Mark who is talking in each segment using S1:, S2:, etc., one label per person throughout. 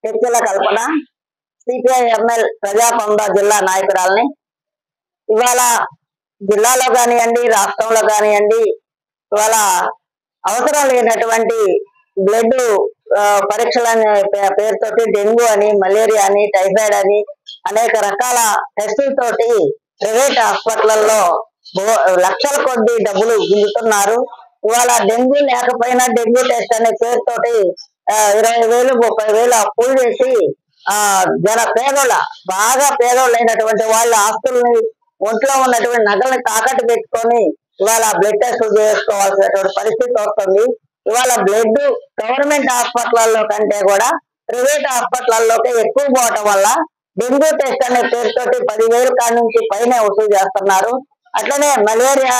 S1: తెచ్చెల కల్పన CPI-ML ప్రజాపంద జిల్లా నాయకురాలని. ఇవాళ జిల్లాలో కానివ్వండి, రాష్ట్రంలో కానివ్వండి, ఇవాళ అవసరం లేనటువంటి బ్లడ్ పరీక్షలని పేరుతోటి డెంగ్యూ అని, మలేరియా అని, టైఫాయిడ్ అని అనేక రకాల టెస్టులతోటి ప్రైవేట్ హాస్పిటల్లో లక్షల కొద్ది డబ్బులు గుంజుతున్నారు. ఇవాళ డెంగ్యూ లేకపోయినా డెంగ్యూ టెస్ట్ అనే పేరుతోటి 20,000 30,000 అప్పులు చేసి పేదోళ్ళ బాగా పేదోళ్ళు అయినటువంటి వాళ్ళ ఆస్తుల్ని, ఒంట్లో ఉన్నటువంటి నగల్ని తాకట్టు పెట్టుకొని ఇవాళ బ్లడ్ టెస్టులు చేసుకోవాల్సినటువంటి పరిస్థితి వస్తుంది. ఇవాళ బ్లడ్ గవర్నమెంట్ హాస్పిటల్లో కంటే కూడా ప్రైవేట్ హాస్పిటల్లోకి ఎక్కువ పోవటం వల్ల డెంగ్యూ టెస్ట్ అనే పేరుతోటి 10,000 కాడి నుంచి పైన వసూలు చేస్తున్నారు. అట్లనే మలేరియా,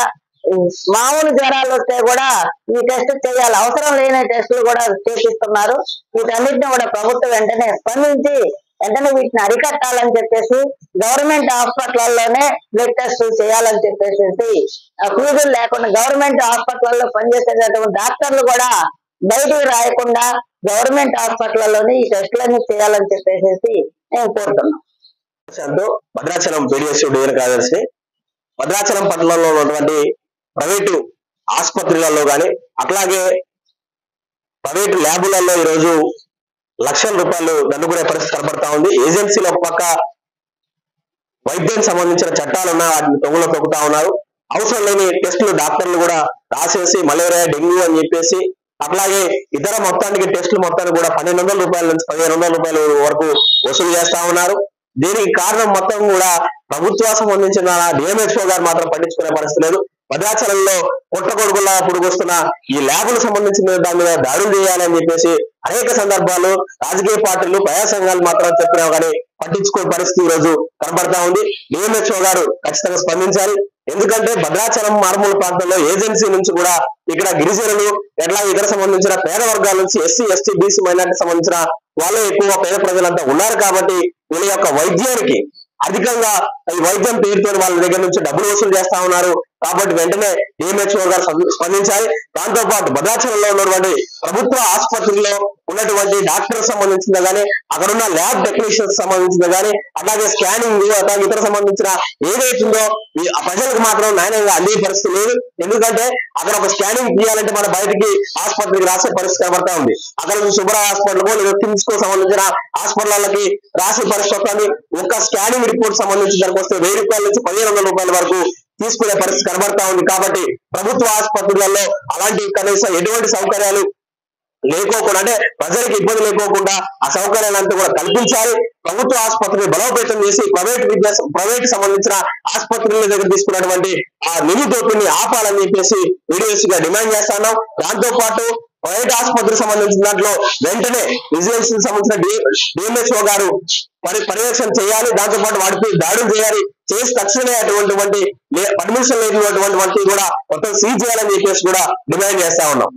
S1: మామూలు జ్వరాలు వస్తే కూడా ఈ టెస్ట్ చేయాలి, అవసరం లేని టెస్టులు కూడా చేపిస్తున్నారు. వీటన్నిటిని కూడా ప్రభుత్వం వెంటనే స్పందించి వెంటనే వీటిని అరికట్టాలని చెప్పేసి గవర్నమెంట్ హాస్పిటల్లోనే బ్లడ్ టెస్ట్ చేయాలని చెప్పేసి ఫీజులు లేకుండా గవర్నమెంట్ హాస్పిటల్లో పనిచేసేటటువంటి డాక్టర్లు కూడా బయటికి రాయకుండా గవర్నమెంట్ హాస్పిటల్లోనే ఈ టెస్టులన్నీ చేయాలని చెప్పేసి నేను కోరుతున్నాను.
S2: భద్రాచలం పీడిఎస్ డివిజన్ కార్యదర్శి. భద్రాచలం పట్టణంలో ఉన్నటువంటి ప్రైవేటు ఆసుపత్రులలో కానీ అట్లాగే ప్రైవేటు ల్యాబులలో ఈరోజు లక్షల రూపాయలు దండుకునే పరిస్థితి కనబడతా ఉంది. ఏజెన్సీలో ఒక పక్క వైద్యానికి సంబంధించిన చట్టాలు ఉన్నా వాటిని తొంగులో తొక్కుతా ఉన్నారు. అవసరం లేని టెస్టులు డాక్టర్లు కూడా రాసేసి మలేరియా, డెంగ్యూ అని చెప్పేసి అట్లాగే ఇతర మొత్తానికి టెస్టులు మొత్తానికి కూడా 1,200 రూపాయల నుంచి 1,500 రూపాయల వరకు వసూలు చేస్తా ఉన్నారు. దీనికి కారణం మొత్తం కూడా ప్రభుత్వం సంబంధించిన డిఎంహెచ్ఓ గారు మాత్రం పట్టించుకునే పరిస్థితి లేదు. భద్రాచలంలో పుట్టగొడుగులా పుడుకొస్తున్న ఈ ల్యాబులకు సంబంధించిన దాని మీద దాడులు చేయాలని చెప్పేసి అనేక సందర్భాలు రాజకీయ పార్టీలు, ప్రజా సంఘాలు మాత్రం చెప్పినా కానీ పట్టించుకునే పరిస్థితి ఈ రోజు కనబడతా ఉంది. డిఎంహెచ్ఓ గారు ఖచ్చితంగా స్పందించాలి. ఎందుకంటే భద్రాచలం మారుమూల ప్రాంతంలో ఏజెన్సీ నుంచి కూడా ఇక్కడ గిరిజనులు ఎట్లా ఇతర సంబంధించిన పేద వర్గాల నుంచి ఎస్సీ, ఎస్టీ, బీసీ మైనార్టీ సంబంధించిన వాళ్ళే ఎక్కువ పేద ప్రజలంతా ఉన్నారు. కాబట్టి వీళ్ళ యొక్క వైద్యానికి అధికంగా ఈ వైద్యం పేరుతో వాళ్ళ దగ్గర నుంచి డబ్బులు వసూలు చేస్తా ఉన్నారు. కాబట్టి వెంటనే డిఎంహెచ్ఓ గారు స్పందించాలి. దాంతో పాటు భద్రాచలంలో ఉన్నటువంటి ప్రభుత్వ ఆసుపత్రిలో ఉన్నటువంటి డాక్టర్ సంబంధించిన కానీ అక్కడ ఉన్న ల్యాబ్ టెక్నీషియన్స్ సంబంధించిన కానీ అట్లాగే స్కానింగ్ అట్లాగే ఇతర సంబంధించిన ఏదైతుందో ప్రజలకు మాత్రం నాణ్యంగా అందే పరిస్థితి లేదు. ఎందుకంటే అక్కడ ఒక స్కానింగ్ తీయాలంటే మన బయటికి ఆసుపత్రికి రాసే పరిస్థితి కనబడతా ఉంది. అక్కడ శుభ్ర హాస్పిటల్ లేదా కిమ్స్ కు సంబంధించిన హాస్పిటల్కి రాసే పరిస్థితి వస్తుంది. ఒక్క స్కానింగ్ రిపోర్ట్ సంబంధించి దానికి వస్తే 1,000 రూపాయల నుంచి 1,500 రూపాయల వరకు తీసుకునే పరిస్థితి కనబడతా ఉంది. కాబట్టి ప్రభుత్వ ఆసుపత్రులలో అలాంటి కనీసం ఎటువంటి సౌకర్యాలు లేకోకుండా అంటే ప్రజలకు ఇబ్బంది లేకోకుండా ఆ సౌకర్యాలంతా కూడా కల్పించాలి. ప్రభుత్వ ఆసుపత్రిని బలోపేతం చేసి ప్రైవేట్ సంబంధించిన ఆసుపత్రుల దగ్గర తీసుకున్నటువంటి ఆ నిధి దోపిడిని ఆపాలని చెప్పేసి వీడియోస్గా డిమాండ్ చేస్తున్నాం. దాంతో పాటు ప్రైవేట్ ఆసుపత్రికి సంబంధించిన దాంట్లో వెంటనే విజిలెన్స్ సంబంధించిన డిఎంహెచ్ఓ గారు పర్యవేక్షణ చేయాలి. దాంతో పాటు వాటిపై దాడులు చేయాలి. చేసి తక్షణమే అటువంటి పర్మిషన్ లేనటువంటి కూడా మొత్తం సీజ్ చేయాలని చెప్పేసి కూడా డిమాండ్ చేస్తా ఉన్నాం.